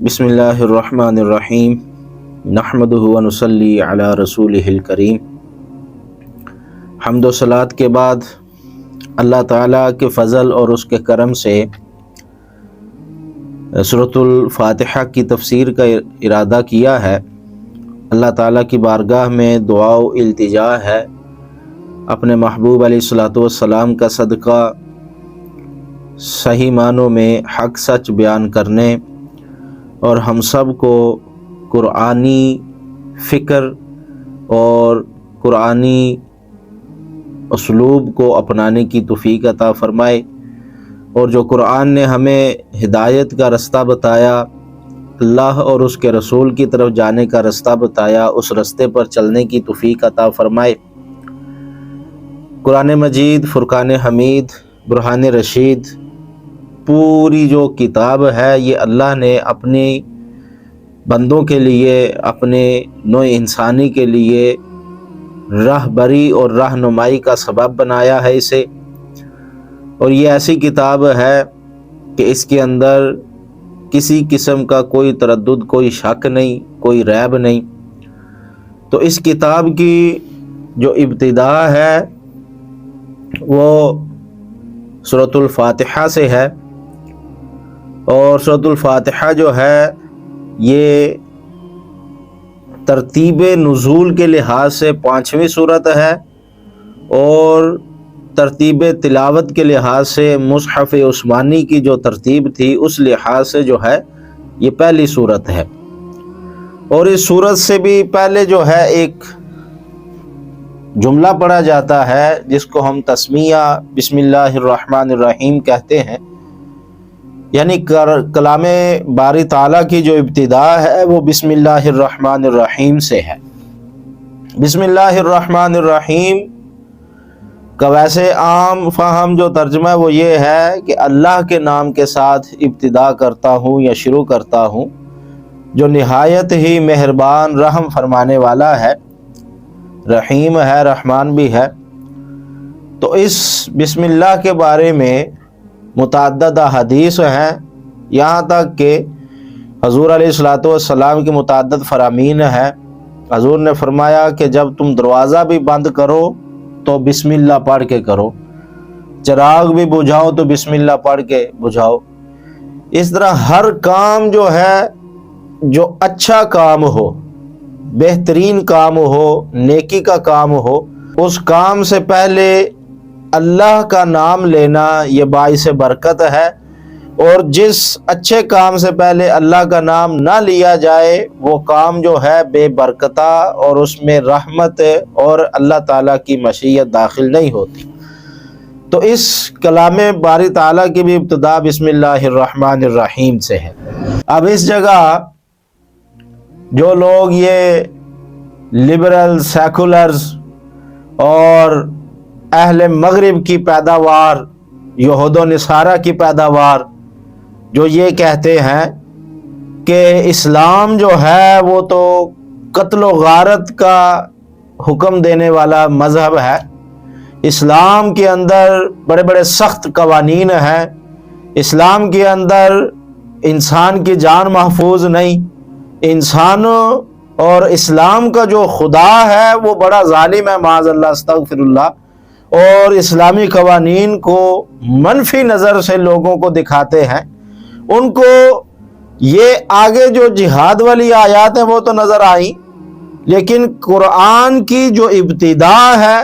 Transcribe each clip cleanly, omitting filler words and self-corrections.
بسم اللہ الرحمن الرحیم نحمدہ و نصلی علی رسولہ الکریم۔ حمد و صلوات کے بعد اللہ تعالیٰ کے فضل اور اس کے کرم سے سورۃ الفاتحہ کی تفسیر کا ارادہ کیا ہے۔ اللہ تعالیٰ کی بارگاہ میں دعا و التجا ہے اپنے محبوب علیہ الصلوۃ والسلام کا صدقہ صحیح معنوں میں حق سچ بیان کرنے اور ہم سب کو قرآنی فکر اور قرآنی اسلوب کو اپنانے کی توفیق عطا فرمائے، اور جو قرآن نے ہمیں ہدایت کا رستہ بتایا، اللہ اور اس کے رسول کی طرف جانے کا رستہ بتایا، اس رستے پر چلنے کی توفیق عطا فرمائے۔ قرآن مجید، فرقان حمید، برہان رشید، پوری جو کتاب ہے یہ اللہ نے اپنی بندوں کے لیے، اپنے نوع انسانی کے لیے راہبری اور رہنمائی کا سبب بنایا ہے اسے، اور یہ ایسی کتاب ہے کہ اس کے اندر کسی قسم کا کوئی تردد، کوئی شک نہیں، کوئی ریب نہیں۔ تو اس کتاب کی جو ابتدا ہے وہ سورۃ الفاتحہ سے ہے، اور سورۃ الفاتحہ جو ہے یہ ترتیب نزول کے لحاظ سے 5ویں سورت ہے، اور ترتیب تلاوت کے لحاظ سے مصحف عثمانی کی جو ترتیب تھی اس لحاظ سے جو ہے یہ پہلی سورت ہے۔ اور اس سورت سے بھی پہلے جو ہے ایک جملہ پڑھا جاتا ہے جس کو ہم تسمیہ بسم اللہ الرحمن الرحیم کہتے ہیں، یعنی کلام باری تعالیٰ کی جو ابتدا ہے وہ بسم اللہ الرحمن الرحیم سے ہے۔ بسم اللہ الرحمن الرحیم کا ویسے عام فہم جو ترجمہ ہے وہ یہ ہے کہ اللہ کے نام کے ساتھ ابتدا کرتا ہوں یا شروع کرتا ہوں، جو نہایت ہی مہربان رحم فرمانے والا ہے، رحیم ہے، رحمان بھی ہے۔ تو اس بسم اللہ کے بارے میں متعدد احادیث ہیں، یہاں تک کہ حضور علیہ الصلوۃ والسلام کی متعدد فرامین ہیں۔ حضور نے فرمایا کہ جب تم دروازہ بھی بند کرو تو بسم اللہ پڑھ کے کرو، چراغ بھی بجھاؤ تو بسم اللہ پڑھ کے بجھاؤ۔ اس طرح ہر کام جو ہے، جو اچھا کام ہو، بہترین کام ہو، نیکی کا کام ہو، اس کام سے پہلے اللہ کا نام لینا یہ باعث برکت ہے، اور جس اچھے کام سے پہلے اللہ کا نام نہ لیا جائے وہ کام جو ہے بے برکتہ، اور اس میں رحمت اور اللہ تعالیٰ کی مشیت داخل نہیں ہوتی۔ تو اس کلام باری تعالیٰ کی بھی ابتدا بسم اللہ الرحمن الرحیم سے ہے۔ اب اس جگہ جو لوگ یہ لبرل، سیکولرز اور اہل مغرب کی پیداوار، یہود و نصارہ کی پیداوار، جو یہ کہتے ہیں کہ اسلام جو ہے وہ تو قتل و غارت کا حکم دینے والا مذہب ہے، اسلام کے اندر بڑے بڑے سخت قوانین ہیں، اسلام کے اندر انسان کی جان محفوظ نہیں، انسانوں اور اسلام کا جو خدا ہے وہ بڑا ظالم ہے، معاذ اللہ، استغفر اللہ، اور اسلامی قوانین کو منفی نظر سے لوگوں کو دکھاتے ہیں۔ ان کو یہ آگے جو جہاد والی آیات ہیں وہ تو نظر آئیں، لیکن قرآن کی جو ابتدا ہے،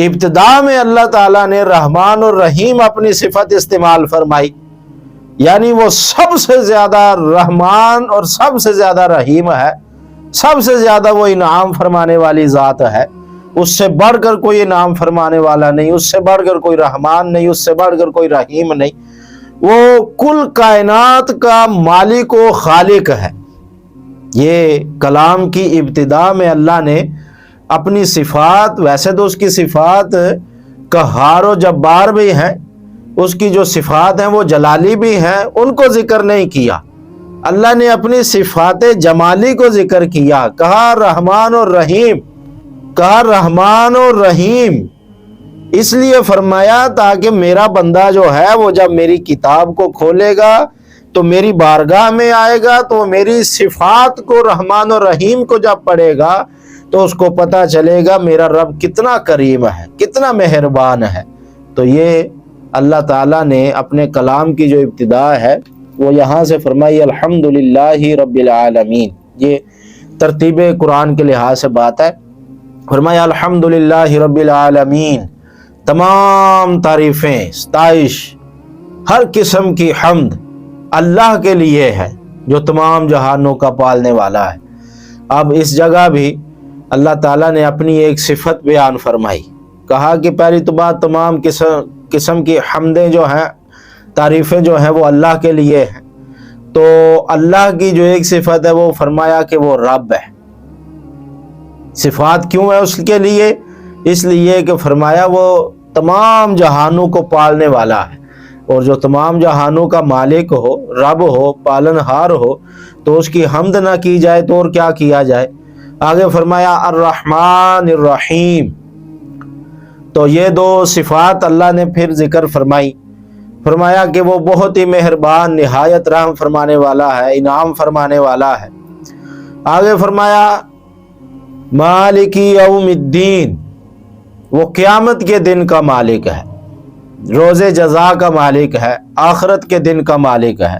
ابتدا میں اللہ تعالیٰ نے رحمان اور رحیم اپنی صفت استعمال فرمائی، یعنی وہ سب سے زیادہ رحمان اور سب سے زیادہ رحیم ہے، سب سے زیادہ وہ انعام فرمانے والی ذات ہے، اس سے بڑھ کر کوئی انعام فرمانے والا نہیں، اس سے بڑھ کر کوئی رحمان نہیں، اس سے بڑھ کر کوئی رحیم نہیں، وہ کل کائنات کا مالک و خالق ہے۔ یہ کلام کی ابتدا میں اللہ نے اپنی صفات، ویسے تو اس کی صفات قہار و جبار بھی ہیں، اس کی جو صفات ہیں وہ جلالی بھی ہیں، ان کو ذکر نہیں کیا، اللہ نے اپنی صفات جمالی کو ذکر کیا، کہا رحمان اور رحیم، کہا رحمان اور رحیم، اس لیے فرمایا تاکہ میرا بندہ جو ہے وہ جب میری کتاب کو کھولے گا، تو میری بارگاہ میں آئے گا تو میری صفات کو رحمان و رحیم کو جب پڑھے گا تو اس کو پتہ چلے گا میرا رب کتنا کریم ہے، کتنا مہربان ہے۔ تو یہ اللہ تعالیٰ نے اپنے کلام کی جو ابتدا ہے وہ یہاں سے فرمائی الحمدللہ رب العالمین۔ یہ ترتیب قرآن کے لحاظ سے بات ہے۔ فرمایا الحمدللہ رب العالمین، تمام تعریفیں، ستائش، ہر قسم کی حمد اللہ کے لیے ہے جو تمام جہانوں کا پالنے والا ہے۔ اب اس جگہ بھی اللہ تعالیٰ نے اپنی ایک صفت بیان فرمائی، کہا کہ پہلی تو بات تمام قسم کی حمدیں جو ہیں، تعریفیں جو ہیں وہ اللہ کے لیے ہیں۔ تو اللہ کی جو ایک صفت ہے وہ فرمایا کہ وہ رب ہے۔ صفات کیوں ہے اس کے لیے؟ اس لیے کہ فرمایا وہ تمام جہانوں کو پالنے والا ہے، اور جو تمام جہانوں کا مالک ہو، رب ہو، پالنہار ہو، تو اس کی حمد نہ کی جائے تو اور کیا کیا جائے؟ آگے فرمایا الرحمن الرحیم۔ تو یہ دو صفات اللہ نے پھر ذکر فرمائی، فرمایا کہ وہ بہت ہی مہربان، نہایت رحم فرمانے والا ہے، انعام فرمانے والا ہے۔ آگے فرمایا مالک یوم الدین، وہ قیامت کے دن کا مالک ہے، روز جزا کا مالک ہے، آخرت کے دن کا مالک ہے۔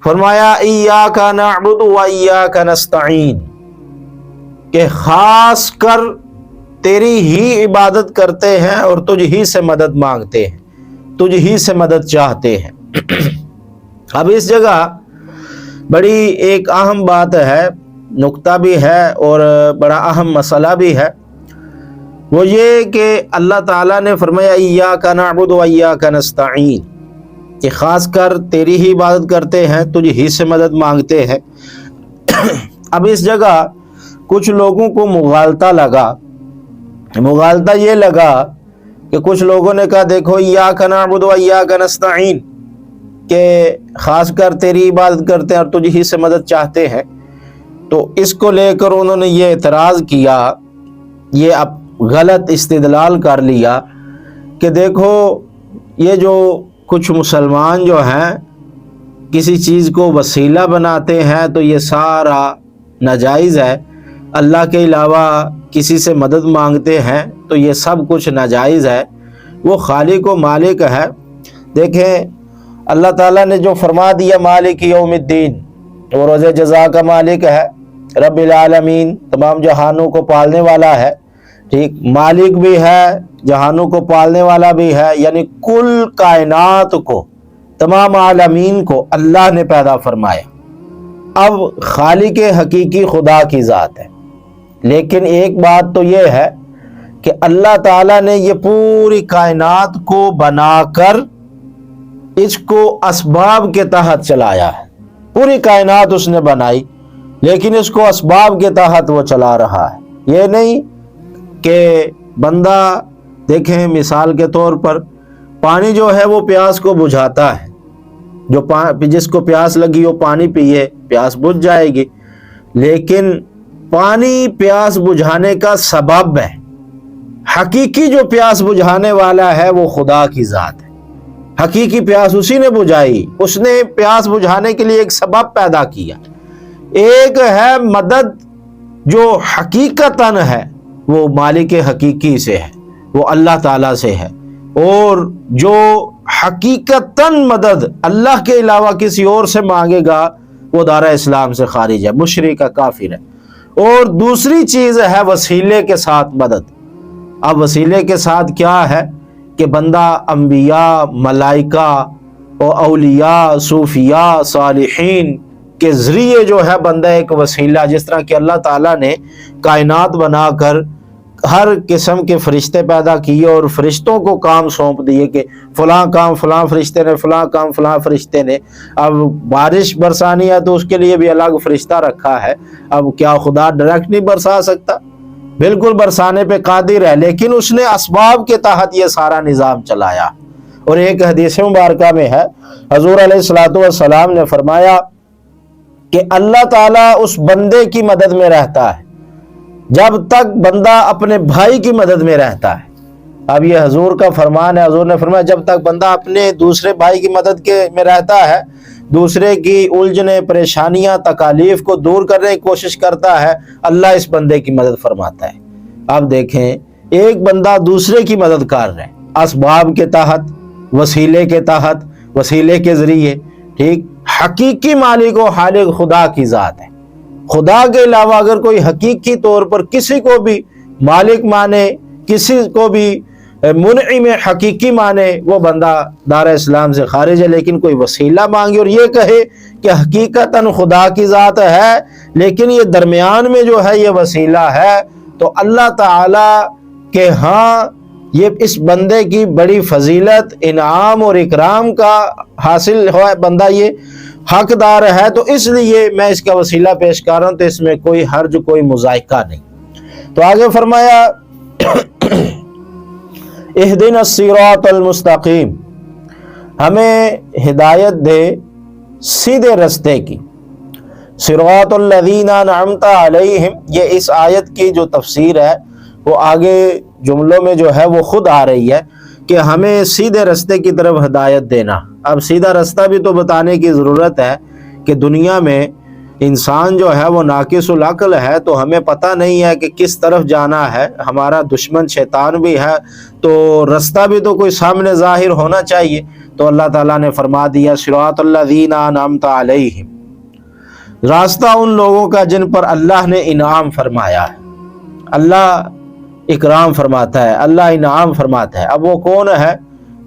فرمایا ایاک نعبد و ایاک نستعین، کہ خاص کر تیری ہی عبادت کرتے ہیں اور تجھ ہی سے مدد مانگتے ہیں، تجھ ہی سے مدد چاہتے ہیں۔ اب اس جگہ بڑی ایک اہم بات ہے، نقطہ بھی ہے اور بڑا اہم مسئلہ بھی ہے، وہ یہ کہ اللہ تعالیٰ نے فرمایا ایاک نعبد و ایاک نستعین، کہ خاص کر تیری ہی عبادت کرتے ہیں، تجھ ہی سے مدد مانگتے ہیں۔ اب اس جگہ کچھ لوگوں کو مغالطہ لگا، مغالطہ یہ لگا کہ کچھ لوگوں نے کہا دیکھو ایاک نعبد و ایاک نستعین، کہ خاص کر تیری عبادت کرتے ہیں اور تجھ ہی سے مدد چاہتے ہیں۔ تو اس کو لے کر انہوں نے یہ اعتراض کیا، یہ اب غلط استدلال کر لیا کہ دیکھو یہ جو کچھ مسلمان جو ہیں کسی چیز کو وسیلہ بناتے ہیں تو یہ سارا ناجائز ہے، اللہ کے علاوہ کسی سے مدد مانگتے ہیں تو یہ سب کچھ ناجائز ہے، وہ خالق و مالک ہے۔ دیکھیں اللہ تعالیٰ نے جو فرما دیا مالک یوم الدین، وہ روز جزا کا مالک ہے، رب العالمین، تمام جہانوں کو پالنے والا ہے، ٹھیک، مالک بھی ہے، جہانوں کو پالنے والا بھی ہے، یعنی کل کائنات کو، تمام عالمین کو اللہ نے پیدا فرمایا۔ اب خالق حقیقی خدا کی ذات ہے، لیکن ایک بات تو یہ ہے کہ اللہ تعالیٰ نے یہ پوری کائنات کو بنا کر اس کو اسباب کے تحت چلایا ہے۔ پوری کائنات اس نے بنائی لیکن اس کو اسباب کے تحت وہ چلا رہا ہے۔ یہ نہیں کہ بندہ، دیکھیں مثال کے طور پر پانی جو ہے وہ پیاس کو بجھاتا ہے، جس کو پیاس لگی وہ پانی پیے، پیاس بجھ جائے گی، لیکن پانی پیاس بجھانے کا سبب ہے، حقیقی جو پیاس بجھانے والا ہے وہ خدا کی ذات ہے۔ حقیقی پیاس اسی نے بجھائی، اس نے پیاس بجھانے کے لیے ایک سبب پیدا کیا۔ ایک ہے مدد جو حقیقتاً ہے وہ مالک حقیقی سے ہے، وہ اللہ تعالیٰ سے ہے، اور جو حقیقتاً مدد اللہ کے علاوہ کسی اور سے مانگے گا وہ دارہ اسلام سے خارج ہے، مشرک کا کافر ہے۔ اور دوسری چیز ہے وسیلے کے ساتھ مدد۔ اب وسیلے کے ساتھ کیا ہے کہ بندہ انبیاء، ملائکہ اور اولیاء، صوفیاء، صالحین کے ذریعے جو ہے بندہ ایک وسیلہ، جس طرح کہ اللہ تعالیٰ نے کائنات بنا کر ہر قسم کے فرشتے پیدا کیے اور فرشتوں کو کام سونپ دیے کہ فلاں کام فلاں فرشتے نے، فلاں کام فلاں فرشتے نے۔ اب بارش برسانی ہے تو اس کے لیے بھی الگ فرشتہ رکھا ہے۔ اب کیا خدا ڈائریکٹ نہیں برسا سکتا؟ بالکل برسانے پہ قادر ہے، لیکن اس نے اسباب کے تحت یہ سارا نظام چلایا۔ اور ایک حدیث مبارکہ میں ہے، حضور علیہ الصلوۃ والسلام نے فرمایا کہ اللہ تعالیٰ اس بندے کی مدد میں رہتا ہے جب تک بندہ اپنے بھائی کی مدد میں رہتا ہے، اب یہ حضور کا فرمان ہے، حضور نے فرمایا جب تک بندہ اپنے دوسرے بھائی کی مدد میں رہتا ہے، دوسرے کی الجھنیں، پریشانیاں، تکالیف کو دور کرنے کی کوشش کرتا ہے، اللہ اس بندے کی مدد فرماتا ہے۔ اب دیکھیں، ایک بندہ دوسرے کی مدد کر رہا ہے، اسباب کے تحت، وسیلے کے تحت، وسیلے کے ذریعے، ٹھیک۔ حقیقی مالک و خالق خدا کی ذات ہے۔ خدا کے علاوہ اگر کوئی حقیقی طور پر کسی کو بھی مالک مانے، کسی کو بھی منعم حقیقی مانے، وہ بندہ دار اسلام سے خارج ہے۔ لیکن کوئی وسیلہ مانگے اور یہ کہے کہ حقیقتاً خدا کی ذات ہے لیکن یہ درمیان میں جو ہے یہ وسیلہ ہے، تو اللہ تعالی کے ہاں یہ اس بندے کی بڑی فضیلت، انعام اور اکرام کا حاصل ہوا ہے، بندہ یہ حقدار ہے، تو اس لیے میں اس کا وسیلہ پیش کر رہا ہوں، تو اس میں کوئی حرج، کوئی مذائقہ نہیں۔ تو آگے فرمایا اہدنا الصراط المستقیم، ہمیں ہدایت دے سیدھے رستے کی۔ صراط الذین انعمت علیہم، یہ اس آیت کی جو تفسیر ہے وہ آگے جملوں میں جو ہے وہ خود آ رہی ہے کہ ہمیں سیدھے رستے کی طرف ہدایت دینا۔ اب سیدھا رستہ بھی تو بتانے کی ضرورت ہے کہ دنیا میں انسان جو ہے وہ ناقص العقل ہے، تو ہمیں پتہ نہیں ہے کہ کس طرف جانا ہے، ہمارا دشمن شیطان بھی ہے، تو رستہ بھی تو کوئی سامنے ظاہر ہونا چاہیے۔ تو اللہ تعالیٰ نے فرما دیا صراط الذین انعمت علیہم، راستہ ان لوگوں کا جن پر اللہ نے انعام فرمایا ہے۔ اللہ اکرام فرماتا ہے، اللہ انعام فرماتا ہے۔ اب وہ کون ہے؟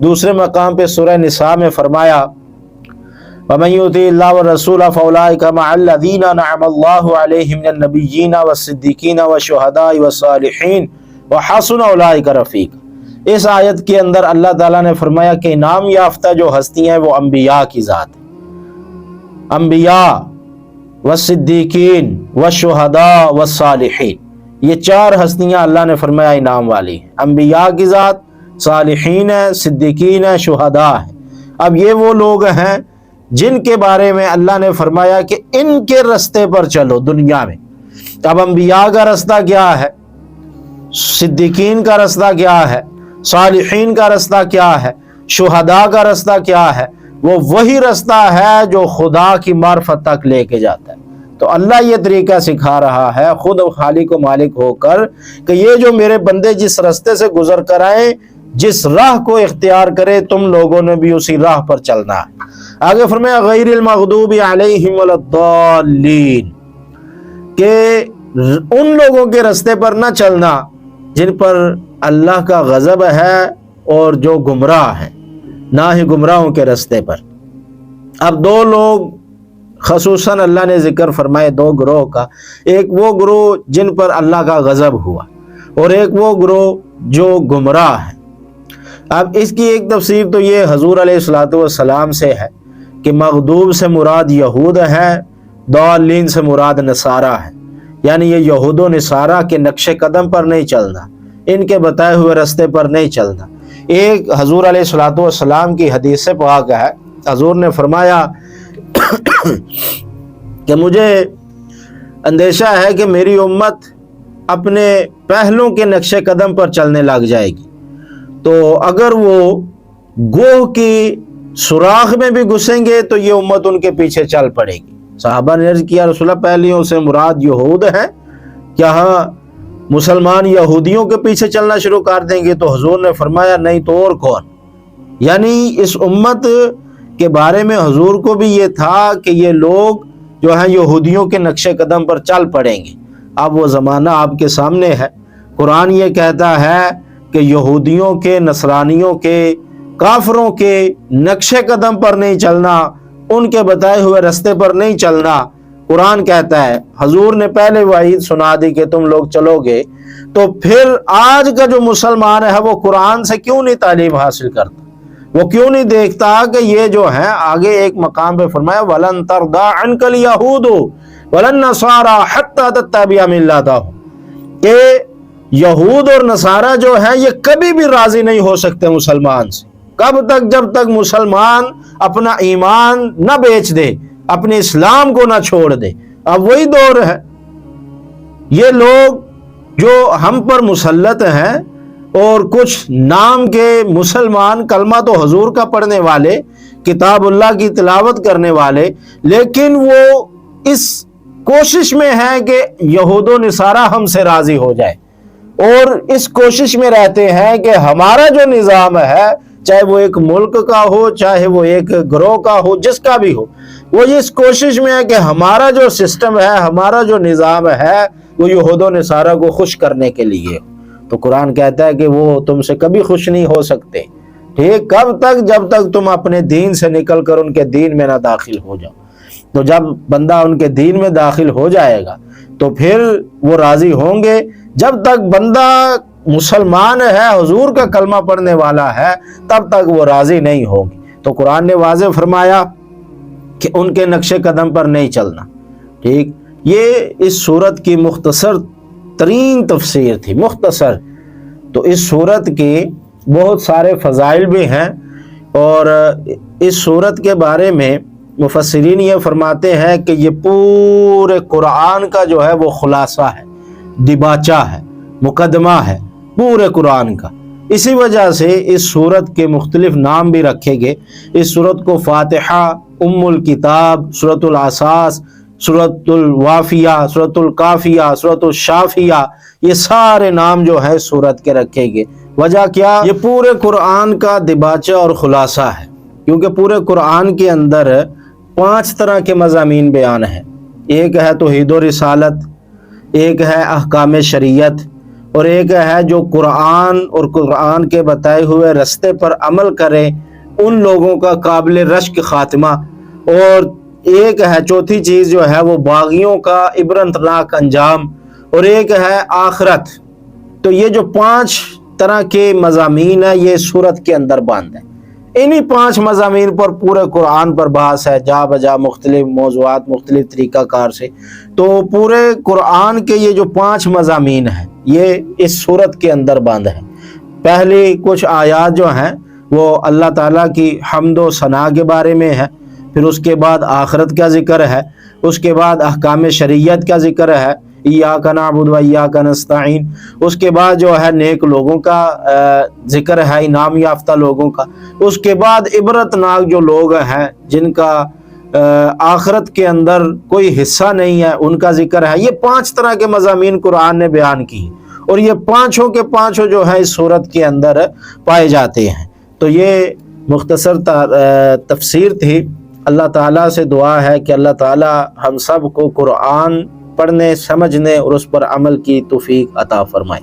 دوسرے مقام پہ سورہ نساء میں فرمایا وَمَن يُطِعِ اللَّهَ وَالرَّسُولَ فَأُولَٰئِكَ مَعَ الَّذِينَ أَنْعَمَ اللَّهُ عَلَيْهِمْ مِنَ النَّبِيِّينَ وَالصِّدِّيقِينَ وَالشُّهَدَاءِ وَالصَّالِحِينَ وَحَسُنَ أُولَٰئِكَ رَفِيقًا۔ اس آیت کے اندر اللہ تعالیٰ نے فرمایا کہ انعام یافتہ جو ہستیاں ہیں وہ انبیاء کی ذات ہے، انبیاء والصدیقین والشہداء والصالحین، یہ چار ہستیاں اللہ نے فرمایا انعام والی ہیں، انبیاء کی ذات، صالحین ہے، صدیقین ہے، شہداء ہے۔ اب یہ وہ لوگ ہیں جن کے بارے میں اللہ نے فرمایا کہ ان کے رستے پر چلو دنیا میں۔ اب انبیاء کا رستہ کیا ہے، صدیقین کا رستہ کیا ہے، صالحین کا رستہ کیا ہے، شہداء کا رستہ کیا ہے؟ وہ وہی رستہ ہے جو خدا کی معرفت تک لے کے جاتا ہے۔ تو اللہ یہ طریقہ سکھا رہا ہے خود خالق و مالک ہو کر کہ یہ جو میرے بندے جس رستے سے گزر کر آئیں، جس راہ کو اختیار کرے، تم لوگوں نے بھی اسی راہ پر چلنا ہے۔ آگے فرمایا غیر المغضوب علیہم ولا الضالین، کہ ان لوگوں کے رستے پر نہ چلنا جن پر اللہ کا غضب ہے اور جو گمراہ ہیں، نہ ہی گمراہوں کے رستے پر۔ اب دو لوگ خصوصاً اللہ نے ذکر فرمائے دو گروہ کا، ایک وہ گروہ جن پر اللہ کا غضب ہوا اور ایک وہ گروہ جو گمراہ ہے۔ اب اس کی ایک تفسیر تو یہ حضور علیہ الصلوۃ والسلام سے ہے کہ مغضوب سے مراد یہود ہے، ضالین سے مراد نصارہ ہے، یعنی یہ یہود و نصارہ کے نقش قدم پر نہیں چلنا، ان کے بتائے ہوئے رستے پر نہیں چلنا۔ ایک حضور علیہ الصلوۃ والسلام کی حدیث سے پاک ہے، حضور نے فرمایا کہ مجھے اندیشہ ہے کہ میری امت اپنے پہلوں کے نقش قدم پر چلنے لگ جائے گی، تو اگر وہ گوہ کی سوراخ میں بھی گھسیں گے تو یہ امت ان کے پیچھے چل پڑے گی۔ صحابہ نے عرض کیا رسول اللہ پہلیوں سے مراد یہود ہے، کیا ہاں مسلمان یہودیوں کے پیچھے چلنا شروع کر دیں گے؟ تو حضور نے فرمایا نہیں تو اور کون؟ یعنی اس امت کے بارے میں حضور کو بھی یہ تھا کہ یہ لوگ جو ہیں یہودیوں کے نقش قدم پر چل پڑیں گے۔ اب وہ زمانہ آپ کے سامنے ہے، قرآن یہ کہتا ہے کہ یہودیوں کے، نصرانیوں کے، کافروں کے نقش قدم پر نہیں چلنا، ان کے بتائے ہوئے رستے پر نہیں چلنا۔ قرآن کہتا ہے، حضور نے پہلے وعید سنا دی کہ تم لوگ چلو گے، تو پھر آج کا جو مسلمان ہے وہ قرآن سے کیوں نہیں تعلیم حاصل کرتا؟ وہ کیوں نہیں دیکھتا کہ یہ جو ہے آگے ایک مقام پہ فرمایا وَلَن تَرْضَىٰ عَنْكَ الْيَهُودُ وَلَا النَّصَارَىٰ حَتَّىٰ تَتَّبِعَ مِلَّتَهُمْ، کہ یہود اور نصارہ جو ہے یہ کبھی بھی راضی نہیں ہو سکتے مسلمان سے، کب تک؟ جب تک مسلمان اپنا ایمان نہ بیچ دے، اپنے اسلام کو نہ چھوڑ دے۔ اب وہی دور ہے، یہ لوگ جو ہم پر مسلط ہیں اور کچھ نام کے مسلمان کلمہ تو حضور کا پڑھنے والے، کتاب اللہ کی تلاوت کرنے والے، لیکن وہ اس کوشش میں ہے کہ یہود و نصارہ ہم سے راضی ہو جائے، اور اس کوشش میں رہتے ہیں کہ ہمارا جو نظام ہے، چاہے وہ ایک ملک کا ہو، چاہے وہ ایک گروہ کا ہو، جس کا بھی ہو، وہ اس کوشش میں ہے کہ ہمارا جو سسٹم ہے، ہمارا جو نظام ہے، وہ یہود و نصارہ کو خوش کرنے کے لیے۔ تو قرآن کہتا ہے کہ وہ تم سے کبھی خوش نہیں ہو سکتے، ٹھیک؟ کب تک؟ جب تک تم اپنے دین سے نکل کر ان کے دین میں نہ داخل ہو جاؤ۔ تو جب بندہ ان کے دین میں داخل ہو جائے گا تو پھر وہ راضی ہوں گے۔ جب تک بندہ مسلمان ہے، حضور کا کلمہ پڑھنے والا ہے، تب تک وہ راضی نہیں ہوں گے۔ تو قرآن نے واضح فرمایا کہ ان کے نقش قدم پر نہیں چلنا، ٹھیک؟ یہ اس سورت کی مختصر ترین تفسیر تھی، مختصر۔ تو اس سورت کے بہت سارے فضائل بھی ہیں، اور اس سورت کے بارے میں مفسرین یہ فرماتے ہیں کہ یہ پورے قرآن کا جو ہے وہ خلاصہ ہے، دباچہ ہے، مقدمہ ہے پورے قرآن کا۔ اسی وجہ سے اس سورت کے مختلف نام بھی رکھے گئے۔ اس سورت کو فاتحہ، ام الکتاب، سورۃ الاساس، سورۃ الوافیہ، سورۃ الکافیہ، سورۃ الشافیہ، یہ سارے نام جو ہے سورت کے رکھے گئے۔ وجہ کیا؟ یہ پورے قرآن کا دباچہ اور خلاصہ ہے، کیونکہ پورے قرآن کے اندر 5 طرح کے مضامین بیان ہیں۔ ایک ہے توحید و رسالت، ایک ہے احکام شریعت، اور ایک ہے جو قرآن اور قرآن کے بتائے ہوئے رستے پر عمل کرے ان لوگوں کا قابل رشک خاتمہ، اور ایک ہے چوتھی چیز جو ہے وہ باغیوں کا عبرتناک انجام، اور ایک ہے آخرت۔ تو یہ جو 5 طرح کے مضامین ہیں یہ سورت کے اندر بند ہیں۔ انہی 5 مضامین پر پورے قرآن پر بحث ہے، جا بجا مختلف موضوعات، مختلف طریقہ کار سے۔ تو پورے قرآن کے یہ جو 5 مضامین ہیں یہ اس سورت کے اندر بند ہیں۔ پہلی کچھ آیات جو ہیں وہ اللہ تعالیٰ کی حمد و ثنا کے بارے میں ہے، پھر اس کے بعد آخرت کا ذکر ہے، اس کے بعد احکام شریعت کا ذکر ہے، ایاک نعبد و ایاک نستعین، اس کے بعد جو ہے نیک لوگوں کا ذکر ہے، انعام یافتہ لوگوں کا، اس کے بعد عبرتناک جو لوگ ہیں جن کا آخرت کے اندر کوئی حصہ نہیں ہے ان کا ذکر ہے۔ یہ 5 طرح کے مضامین قرآن نے بیان کی، اور یہ 5 کے 5 جو ہے اس سورت کے اندر پائے جاتے ہیں۔ تو یہ مختصر تفسیر تھی۔ اللہ تعالیٰ سے دعا ہے کہ اللہ تعالیٰ ہم سب کو قرآن پڑھنے، سمجھنے اور اس پر عمل کی توفیق عطا فرمائے۔